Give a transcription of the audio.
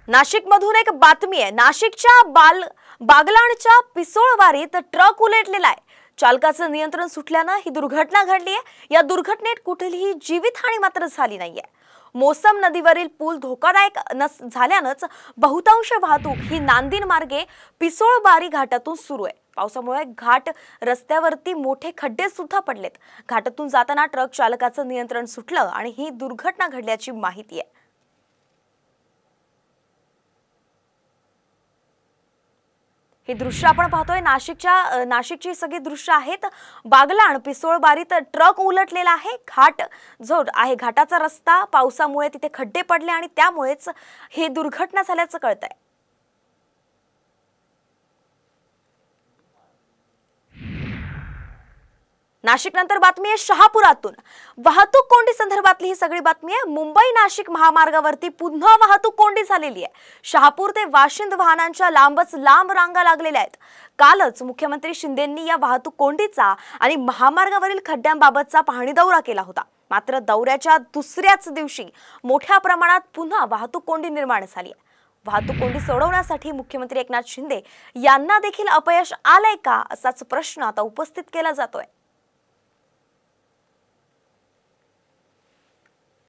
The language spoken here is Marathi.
नाशिकमधून एक बातमी आहे। नाशिकच्या बागलाणच्या पिसोळवारीत ट्रक उलटलेला आहे। चालकाचं नियंत्रण सुटल्याने ही दुर्घटना घडली आहे। या दुर्घटनेत कुठलीही जीवितहानी मात्र झाली नाहीये। मोसम नदीवरील पूल धोकादायक झाल्यानंच बहुतांश वाहतूक ही नांदिन मार्गे पिसोळवारी घाटातून सुरू आहे। पावसामुळे घाट रस्त्यावरती मोठे खड्डे सुद्धा पडलेत। घाटातून जाताना ट्रक चालकाचं नियंत्रण सुटलं आणि ही दुर्घटना घडल्याची माहिती आहे। हे दृश्य आपण पाहतोय नाशिकची सगळी दृश्य आहेत। बागलाण पिसोळवारीत ट्रक उलटलेला आहे। घाट जो आहे घाटाचा रस्ता पावसामुळे तिथे खड्डे पडले आणि त्यामुळेच ही दुर्घटना झाल्याचं कळतंय। नाशिक नंतर बातमी आहे शहापुरातून। वाहतूक कोंडी संदर्भातली ही सगळी बातमी आहे। मुंबई नाशिक महामार्गावरती पुन्हा वाहतूक कोंडी झालेली आहे। शहापूर ते वाशिंद वाहनांच्या लांब रांगा लागलेल्या आहेत। कालच मुख्यमंत्री शिंदेंनी या वाहतूक कोंडीचा आणि महामार्गावरील खड्ड्यांबाबतचा पाहणी दौरा केला होता। मात्र दौऱ्याच्या दुसऱ्याच दिवशी मोठ्या प्रमाणात पुन्हा वाहतूक कोंडी निर्माण झाली आहे। वाहतूक कोंडी सोडवण्यासाठी मुख्यमंत्री एकनाथ शिंदे यांना देखील अपयश आलंय का असाच प्रश्न आता उपस्थित केला जातोय।